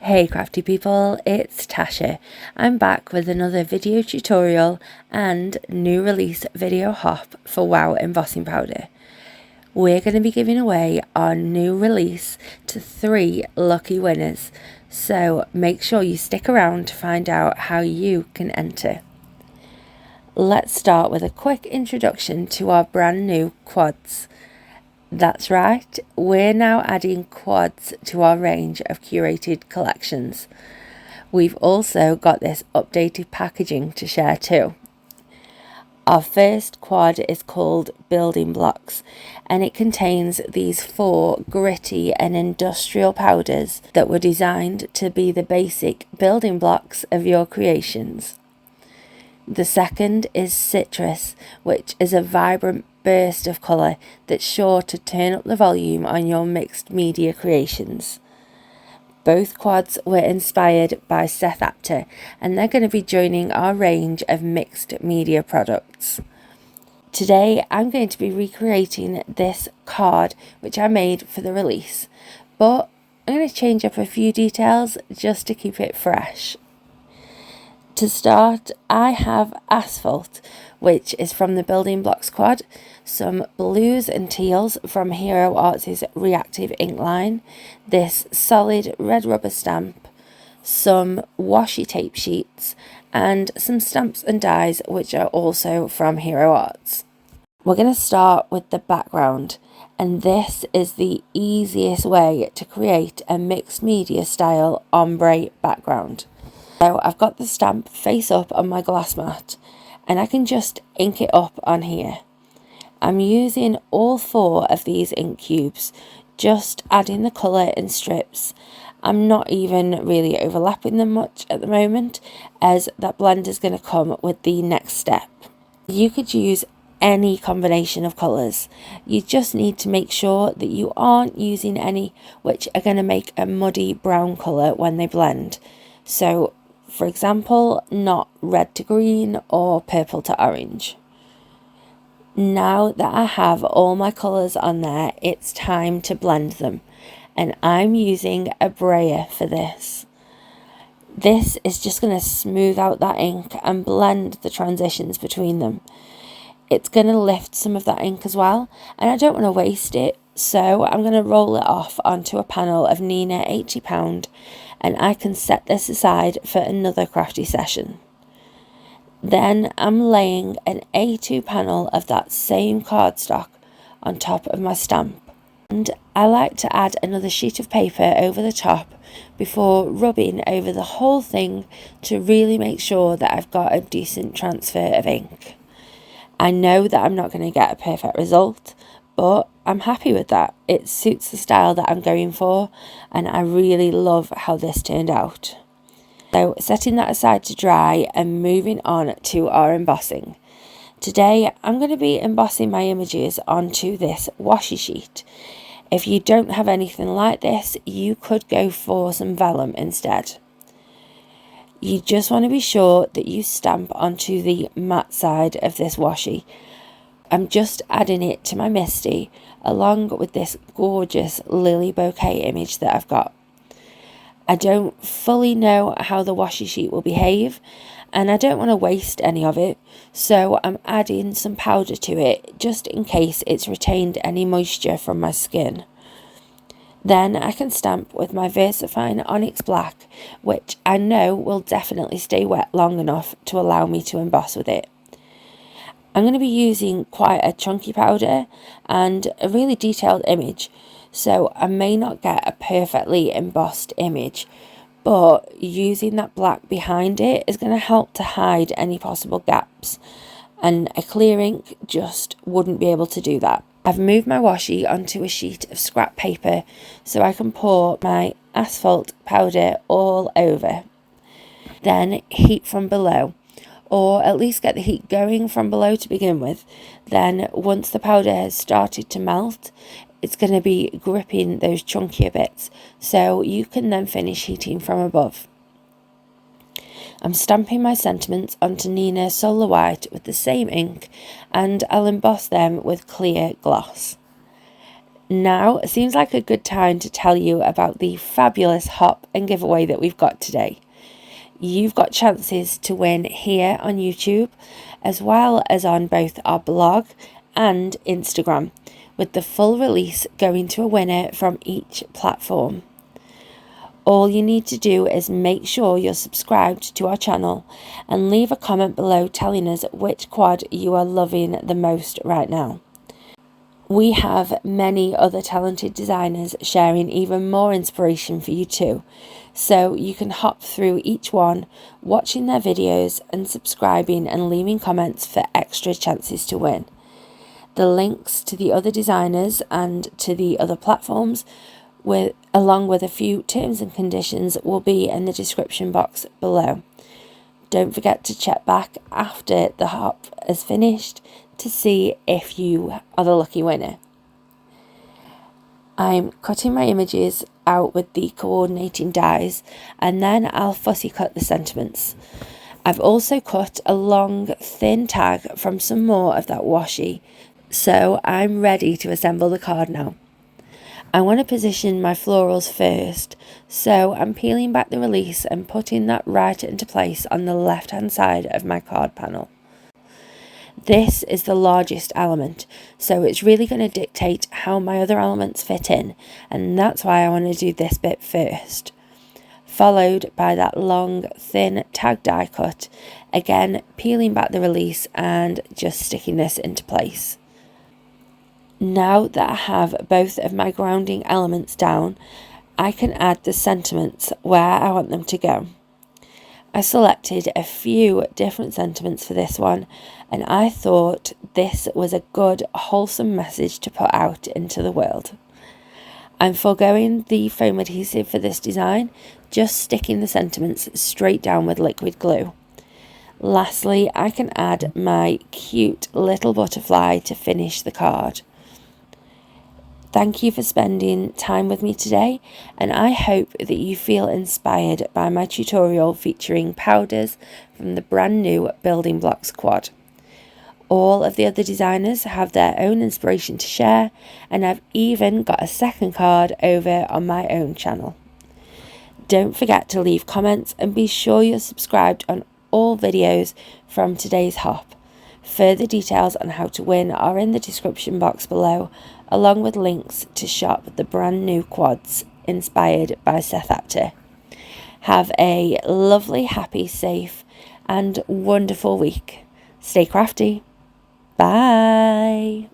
Hey crafty people, it's Tasha. I'm back with another video tutorial and new release video hop for WOW Embossing Powder. We're going to be giving away our new release to 3 lucky winners, so make sure you stick around to find out how you can enter. Let's start with a quick introduction to our brand new quads. That's right, we're now adding quads to our range of curated collections. We've also got this updated packaging to share too. Our first quad is called Building Blocks, and it contains these 4 gritty and industrial powders that were designed to be the basic building blocks of your creations. The second is Citrus, which is a vibrant burst of colour that's sure to turn up the volume on your mixed media creations. Both quads were inspired by Seth Apter, and they're going to be joining our range of mixed media products. Today I'm going to be recreating this card which I made for the release, but I'm going to change up a few details just to keep it fresh. To start, I have Asphalt, which is from the Building Blocks quad, some blues and teals from Hero Arts' Reactive ink line, this solid red rubber stamp, some washi tape sheets, and some stamps and dies which are also from Hero Arts. We're going to start with the background, and this is the easiest way to create a mixed media style ombre background. So I've got the stamp face up on my glass mat, and I can just ink it up on here. I'm using all 4 of these ink cubes, just adding the colour in strips. I'm not even really overlapping them much at the moment, as that blend is going to come with the next step. You could use any combination of colours. You just need to make sure that you aren't using any which are going to make a muddy brown colour when they blend. So for example, not red to green or purple to orange. Now that I have all my colours on there, it's time to blend them, and I'm using a brayer for this. This is just going to smooth out that ink and blend the transitions between them. It's going to lift some of that ink as well, and I don't want to waste it, so I'm going to roll it off onto a panel of Neenah 80 and I can set this aside for another crafty session. Then I'm laying an A2 panel of that same cardstock on top of my stamp, and I like to add another sheet of paper over the top before rubbing over the whole thing to really make sure that I've got a decent transfer of ink. I know that I'm not going to get a perfect result, but I'm happy with that. It suits the style that I'm going for, and I really love how this turned out. So setting that aside to dry and moving on to our embossing. Today I'm going to be embossing my images onto this washi sheet. If you don't have anything like this, you could go for some vellum instead. You just want to be sure that you stamp onto the matte side of this washi. I'm just adding it to my Misty along with this gorgeous lily bouquet image that I've got. I don't fully know how the washi sheet will behave, and I don't want to waste any of it, so I'm adding some powder to it just in case it's retained any moisture from my skin. Then I can stamp with my VersaFine Onyx Black, which I know will definitely stay wet long enough to allow me to emboss with it. I'm going to be using quite a chunky powder and a really detailed image, so I may not get a perfectly embossed image, but using that black behind it is going to help to hide any possible gaps, and a clear ink just wouldn't be able to do that. I've moved my washi onto a sheet of scrap paper so I can pour my asphalt powder all over. Then heat from below, or at least get the heat going from below to begin with. Then once the powder has started to melt, it's going to be gripping those chunkier bits, so you can then finish heating from above. I'm stamping my sentiments onto Neenah Solar White with the same ink, and I'll emboss them with clear gloss. Now seems like a good time to tell you about the fabulous hop and giveaway that we've got today. You've got chances to win here on YouTube, as well as on both our blog and Instagram, with the full release going to a winner from each platform. All you need to do is make sure you're subscribed to our channel and leave a comment below telling us which quad you are loving the most right now. We have many other talented designers sharing even more inspiration for you too, so you can hop through each one, watching their videos and subscribing and leaving comments for extra chances to win. The links to the other designers and to the other platforms, along with a few terms and conditions, will be in the description box below. Don't forget to check back after the hop is finished to see if you are the lucky winner. I'm cutting my images out with the coordinating dies, and then I'll fussy cut the sentiments. I've also cut a long thin tag from some more of that washi, so I'm ready to assemble the card now. I want to position my florals first, so I'm peeling back the release and putting that right into place on the left hand side of my card panel. This is the largest element, so it's really going to dictate how my other elements fit in, and that's why I want to do this bit first. Followed by that long thin tag die cut, again peeling back the release and just sticking this into place. Now that I have both of my grounding elements down, I can add the sentiments where I want them to go. I selected a few different sentiments for this one, and I thought this was a good, wholesome message to put out into the world. I'm foregoing the foam adhesive for this design, just sticking the sentiments straight down with liquid glue. Lastly, I can add my cute little butterfly to finish the card. Thank you for spending time with me today, and I hope that you feel inspired by my tutorial featuring powders from the brand new Building Blocks quad. All of the other designers have their own inspiration to share, and I've even got a second card over on my own channel. Don't forget to leave comments and be sure you're subscribed on all videos from today's hop. Further details on how to win are in the description box below, along with links to shop the brand new quads inspired by Seth Apter. Have a lovely, happy, safe and wonderful week. Stay crafty. Bye.